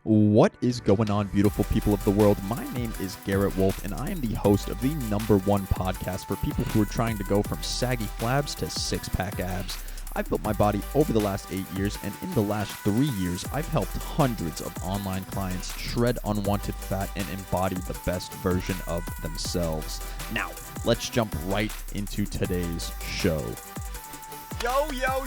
What is going on, beautiful people of the world? My name is Garrett Wolf, and I am the host of the #1 podcast for people who are trying to go from saggy flabs to six-pack abs. I've built my body over the last 8 years, and in the last 3 years, I've helped hundreds of online clients shred unwanted fat and embody the best version of themselves. Now, let's jump right into today's show.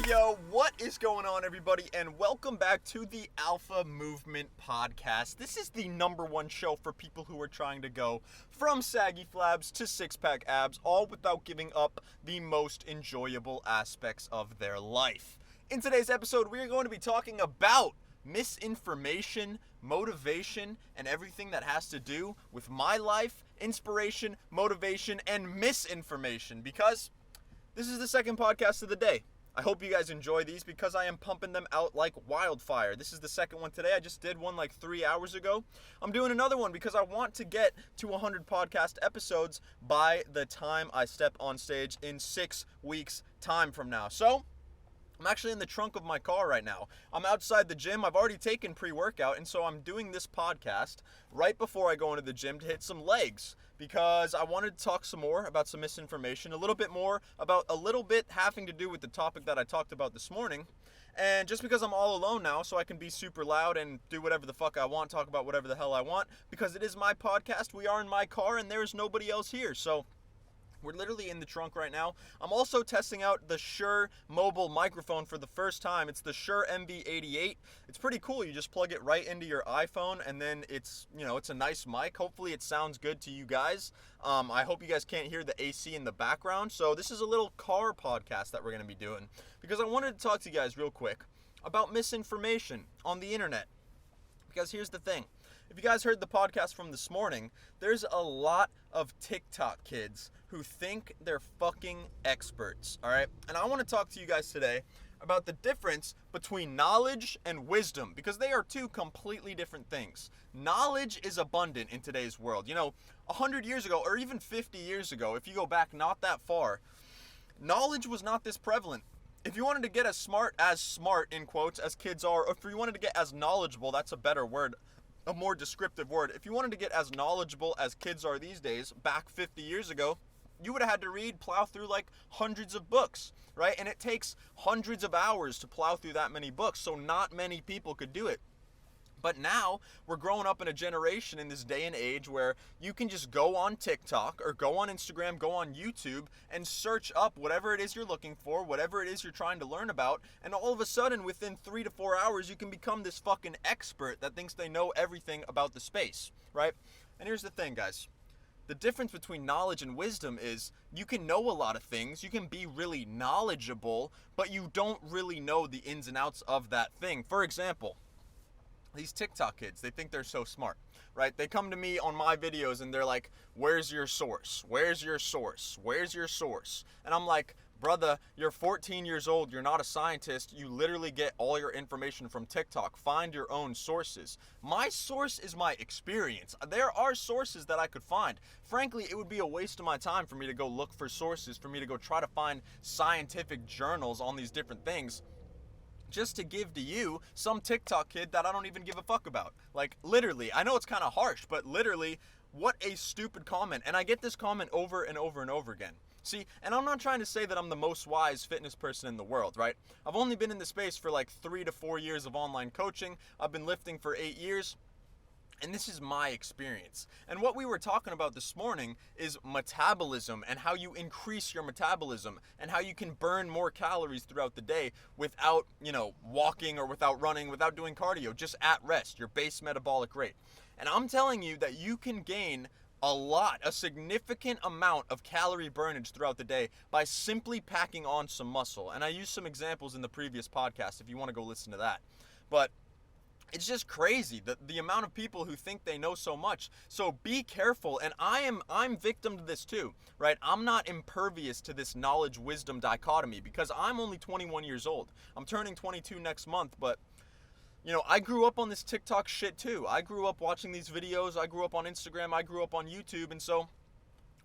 Yo, what is going on, everybody, and welcome back to the Alpha Movement Podcast. This is the #1 show for people who are trying to go from saggy flabs to six-pack abs, all without giving up the most enjoyable aspects of their life. In today's episode, we are going to be talking about misinformation, motivation, and everything that has to do with my life, inspiration, motivation, and misinformation, because this is the second podcast of the day. I hope you guys enjoy these because I am pumping them out like wildfire. This is the second one today. I just did one like 3 hours ago. I'm doing another one because I want to get to 100 podcast episodes by the time I step on stage in 6 weeks' time from now. So, I'm actually in the trunk of my car right now. I'm outside the gym. I've already taken pre-workout, and so I'm doing this podcast right before I go into the gym to hit some legs because I wanted to talk some more about some misinformation, a little bit more about a little bit having to do with the topic that I talked about this morning. And just because I'm all alone now, so I can be super loud and do whatever the fuck I want, talk about whatever the hell I want, because it is my podcast, we are in my car, and there is nobody else here. So we're literally in the trunk right now. I'm also testing out the Shure mobile microphone for the first time. It's the Shure MV88. It's pretty cool. You just plug it right into your iPhone, and then it's a nice mic. Hopefully it sounds good to you guys. I hope you guys can't hear the AC in the background. So this is a little car podcast that we're going to be doing because I wanted to talk to you guys real quick about misinformation on the internet. Because here's the thing. If you guys heard the podcast from this morning, there's a lot of TikTok kids who think they're fucking experts, all right? And I want to talk to you guys today about the difference between knowledge and wisdom, because they are two completely different things. Knowledge is abundant in today's world. 100 years ago, or even 50 years ago, if you go back not that far, knowledge was not this prevalent. If you wanted to get as smart, in quotes, as kids are, or if you wanted to get as knowledgeable, that's a better word, a more descriptive word. If you wanted to get as knowledgeable as kids are these days, back 50 years ago, you would have had to plow through like hundreds of books, right? And it takes hundreds of hours to plow through that many books, so not many people could do it. But now, we're growing up in a generation in this day and age where you can just go on TikTok or go on Instagram, go on YouTube, and search up whatever it is you're looking for, whatever it is you're trying to learn about, and all of a sudden, within 3 to 4 hours, you can become this fucking expert that thinks they know everything about the space, right? And here's the thing, guys. The difference between knowledge and wisdom is you can know a lot of things, you can be really knowledgeable, but you don't really know the ins and outs of that thing. For example, these TikTok kids, they think they're so smart, right? They come to me on my videos and they're like, where's your source? Where's your source? Where's your source? And I'm like, brother, you're 14 years old. You're not a scientist. You literally get all your information from TikTok. Find your own sources. My source is my experience. There are sources that I could find. Frankly, it would be a waste of my time for me to go look for sources, for me to go try to find scientific journals on these different things, just to give to you some TikTok kid that I don't even give a fuck about. Like, literally, I know it's kind of harsh, but literally, what a stupid comment. And I get this comment over and over and over again. See, and I'm not trying to say that I'm the most wise fitness person in the world, right? I've only been in the space for like 3 to 4 years of online coaching. I've been lifting for 8 years. And this is my experience. And what we were talking about this morning is metabolism and how you increase your metabolism and how you can burn more calories throughout the day without, walking or without running, without doing cardio, just at rest, your base metabolic rate. And I'm telling you that you can gain a significant amount of calorie burnage throughout the day by simply packing on some muscle. And I used some examples in the previous podcast if you want to go listen to that. But it's just crazy, the amount of people who think they know so much. So be careful, and I'm victim to this too, right? I'm not impervious to this knowledge-wisdom dichotomy because I'm only 21 years old. I'm turning 22 next month, but I grew up on this TikTok shit too. I grew up watching these videos. I grew up on Instagram. I grew up on YouTube, and so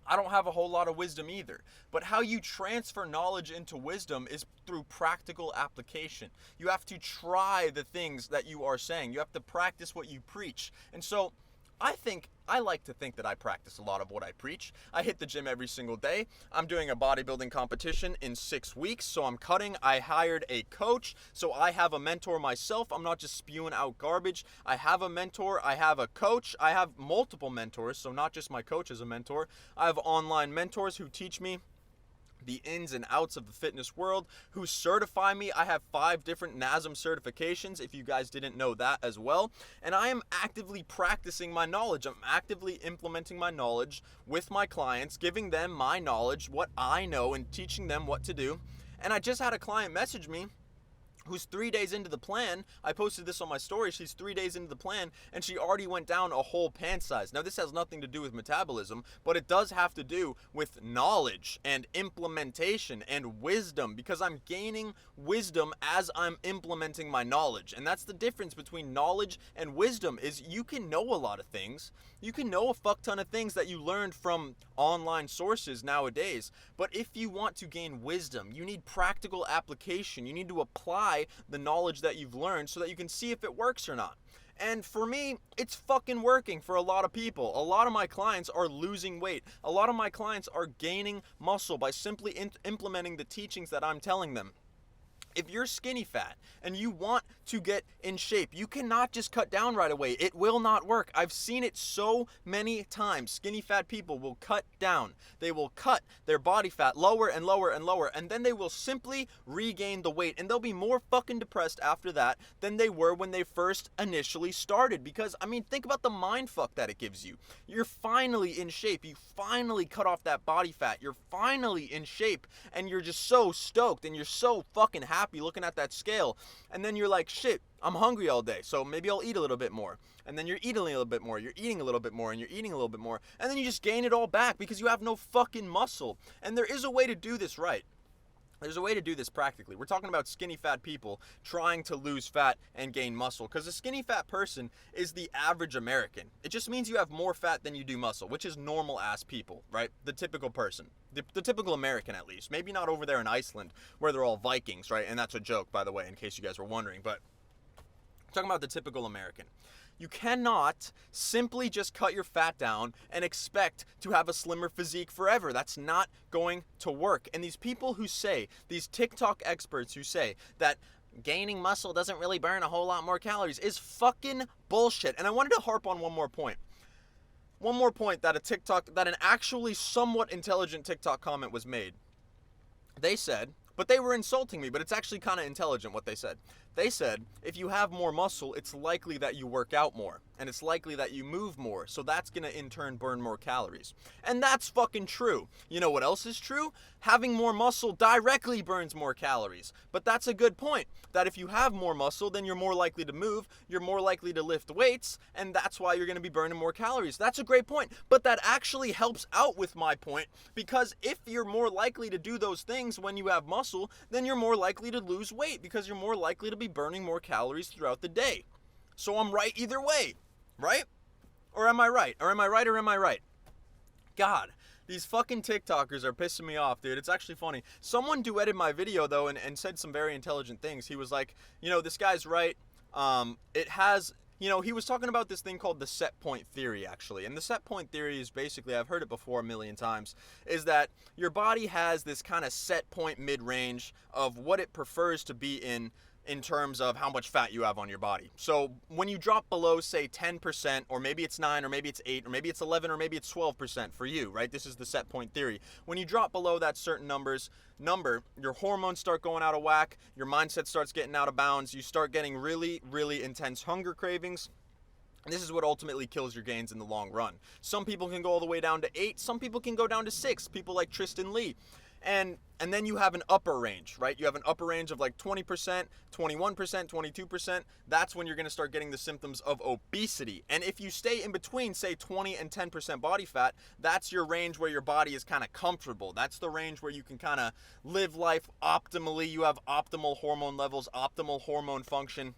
I don't have a whole lot of wisdom either. But how you transfer knowledge into wisdom is through practical application. You have to try the things that you are saying. You have to practice what you preach. And so I like to think that I practice a lot of what I preach. I hit the gym every single day. I'm doing a bodybuilding competition in 6 weeks, so I'm cutting. I hired a coach, so I have a mentor myself. I'm not just spewing out garbage. I have a mentor. I have a coach. I have multiple mentors, so not just my coach as a mentor. I have online mentors who teach me the ins and outs of the fitness world, who certify me. I have 5 different NASM certifications, if you guys didn't know that as well. And I am actively practicing my knowledge. I'm actively implementing my knowledge with my clients, giving them my knowledge, what I know, and teaching them what to do. And I just had a client message me who's 3 days into the plan. I posted this on my story. She's 3 days into the plan and she already went down a whole pant size. Now, this has nothing to do with metabolism, but it does have to do with knowledge and implementation and wisdom, because I'm gaining wisdom as I'm implementing my knowledge. And that's the difference between knowledge and wisdom, is you can know a lot of things. You can know a fuck ton of things that you learned from online sources nowadays. But if you want to gain wisdom, you need practical application. You need to apply the knowledge that you've learned so that you can see if it works or not. And for me, it's fucking working for a lot of people. A lot of my clients are losing weight. A lot of my clients are gaining muscle by simply implementing the teachings that I'm telling them. If you're skinny fat and you want to get in shape, you cannot just cut down right away. It will not work. I've seen it so many times. Skinny fat people will cut down. They will cut their body fat lower and lower and lower, and then they will simply regain the weight, and they'll be more fucking depressed after that than they were when they first initially started. Because, I mean, think about the mind fuck that it gives you. You're finally in shape. You finally cut off that body fat. You're finally in shape, and you're just so stoked, and you're so fucking happy looking at that scale. And then you're like, shit, I'm hungry all day, so maybe I'll eat a little bit more. And then you're eating a little bit more, you're eating a little bit more, and you're eating a little bit more. And then you just gain it all back because you have no fucking muscle. And there is a way to do this right. There's a way to do this practically. We're talking about skinny fat people trying to lose fat and gain muscle, because a skinny fat person is the average American. It just means you have more fat than you do muscle, which is normal ass people, right? The typical person. The typical American, at least. Maybe not over there in Iceland where they're all Vikings, right? And that's a joke, by the way, in case you guys were wondering. But I'm talking about the typical American. You cannot simply just cut your fat down and expect to have a slimmer physique forever. That's not going to work. And these people who say, these TikTok experts who say that gaining muscle doesn't really burn a whole lot more calories is fucking bullshit. And I wanted to harp on one more point. One more point that an actually somewhat intelligent TikTok comment was made. They said, but they were insulting me, but it's actually kind of intelligent what they said. They said, if you have more muscle, it's likely that you work out more, and it's likely that you move more, so that's gonna in turn burn more calories. And that's fucking true. You know what else is true? Having more muscle directly burns more calories. But that's a good point, that if you have more muscle, then you're more likely to move, you're more likely to lift weights, and that's why you're gonna be burning more calories. That's a great point, but that actually helps out with my point, because if you're more likely to do those things when you have muscle, then you're more likely to lose weight, because you're more likely to be burning more calories throughout the day. So I'm right either way, right? Or am I right? Or am I right or am I right? God, these fucking TikTokers are pissing me off, dude. It's actually funny. Someone duetted my video, though, and said some very intelligent things. He was like, you know, this guy's right. It has... You know, he was talking about this thing called the set point theory, actually. And the set point theory is basically, I've heard it before a million times, is that your body has this kind of set point mid-range of what it prefers to be in terms of how much fat you have on your body. So when you drop below, say, 10%, or maybe it's 9, or maybe it's 8, or maybe it's 11, or maybe it's 12% for you, right? This is the set point theory. When you drop below that certain number, your hormones start going out of whack, your mindset starts getting out of bounds, you start getting really, really intense hunger cravings. And this is what ultimately kills your gains in the long run. Some people can go all the way down to 8, some people can go down to 6, people like Tristan Lee. And then you have an upper range, right? You have an upper range of like 20%, 21%, 22%. That's when you're going to start getting the symptoms of obesity. And if you stay in between, say, 20 and 10% body fat, that's your range where your body is kind of comfortable. That's the range where you can kind of live life optimally. You have optimal hormone levels, optimal hormone function.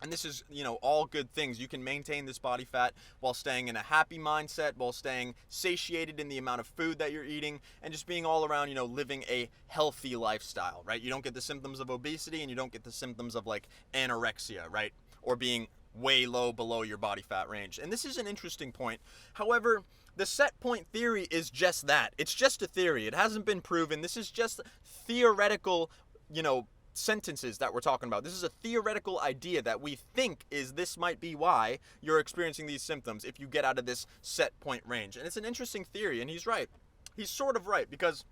And this is, all good things. You can maintain this body fat while staying in a happy mindset, while staying satiated in the amount of food that you're eating, and just being all around, living a healthy lifestyle, right? You don't get the symptoms of obesity, and you don't get the symptoms of like anorexia, right? Or being way low below your body fat range. And this is an interesting point. However, the set point theory is just that. It's just a theory. It hasn't been proven. This is just theoretical, sentences that we're talking about. This is a theoretical idea that we think this might be why you're experiencing these symptoms if you get out of this set point range. And it's an interesting theory, and he's right. He's sort of right, because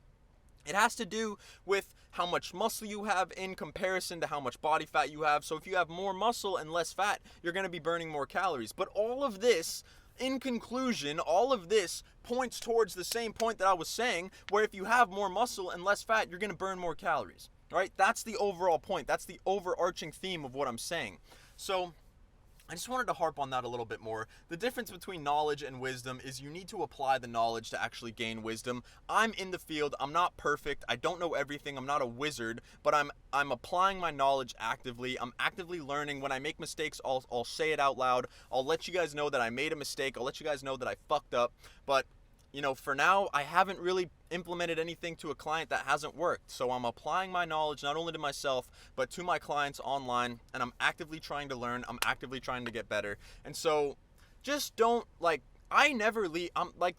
it has to do with how much muscle you have in comparison to how much body fat you have. So if you have more muscle and less fat, you're going to be burning more calories. But all of this, in conclusion, all of this points towards the same point that I was saying, where if you have more muscle and less fat, you're going to burn more calories. Right? That's the overall point. That's the overarching theme of what I'm saying. So I just wanted to harp on that a little bit more. The difference between knowledge and wisdom is you need to apply the knowledge to actually gain wisdom. I'm in the field. I'm not perfect. I don't know everything. I'm not a wizard, but I'm applying my knowledge actively. I'm actively learning. When I make mistakes, I'll say it out loud. I'll let you guys know that I made a mistake. I'll let you guys know that I fucked up. But for now, I haven't really implemented anything to a client that hasn't worked. So I'm applying my knowledge not only to myself, but to my clients online, and I'm actively trying to learn. I'm actively trying to get better. And so just don't, I never leave,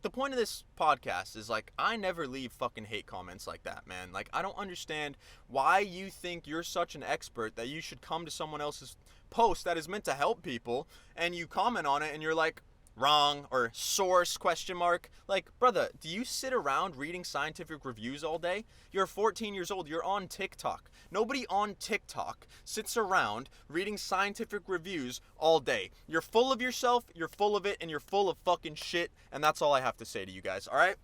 the point of this podcast is, I never leave fucking hate comments like that, man. I don't understand why you think you're such an expert that you should come to someone else's post that is meant to help people, and you comment on it, and you're like, wrong, or source, ? Brother, do you sit around reading scientific reviews all day? You're 14 years old. You're on TikTok. Nobody on TikTok sits around reading scientific reviews all day. You're full of yourself, you're full of it, and you're full of fucking shit, and that's all I have to say to you guys, all right?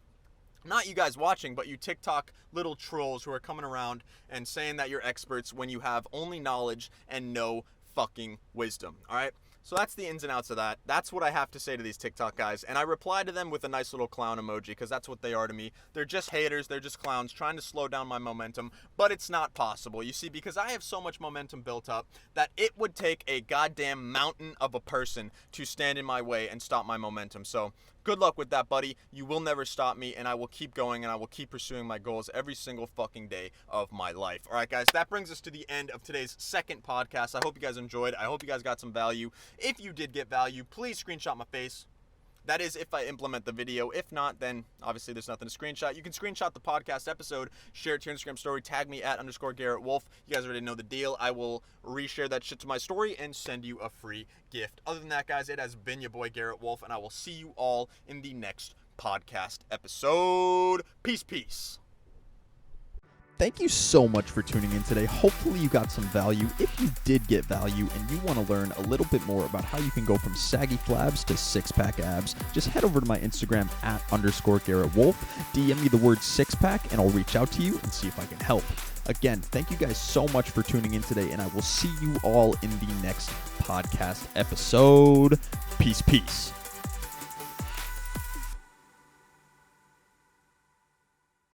Not you guys watching, but you TikTok little trolls who are coming around and saying that you're experts when you have only knowledge and no fucking wisdom, all right? So that's the ins and outs of that. That's what I have to say to these TikTok guys. And I reply to them with a nice little clown emoji, because that's what they are to me. They're just haters. They're just clowns trying to slow down my momentum. But it's not possible. You see, because I have so much momentum built up that it would take a goddamn mountain of a person to stand in my way and stop my momentum. So good luck with that, buddy. You will never stop me, and I will keep going, and I will keep pursuing my goals every single fucking day of my life. All right, guys, that brings us to the end of today's second podcast. I hope you guys enjoyed. I hope you guys got some value. If you did get value, please screenshot my face. That is if I implement the video. If not, then obviously there's nothing to screenshot. You can screenshot the podcast episode, share it to your Instagram story, tag me at _Garrett Wolf. You guys already know the deal. I will reshare that shit to my story and send you a free gift. Other than that, guys, it has been your boy Garrett Wolf, and I will see you all in the next podcast episode. Peace. Thank you so much for tuning in today. Hopefully you got some value. If you did get value and you want to learn a little bit more about how you can go from saggy flabs to six-pack abs, just head over to my Instagram at _Garrett Wolf. DM me the word six-pack and I'll reach out to you and see if I can help. Again, thank you guys so much for tuning in today, and I will see you all in the next podcast episode. Peace.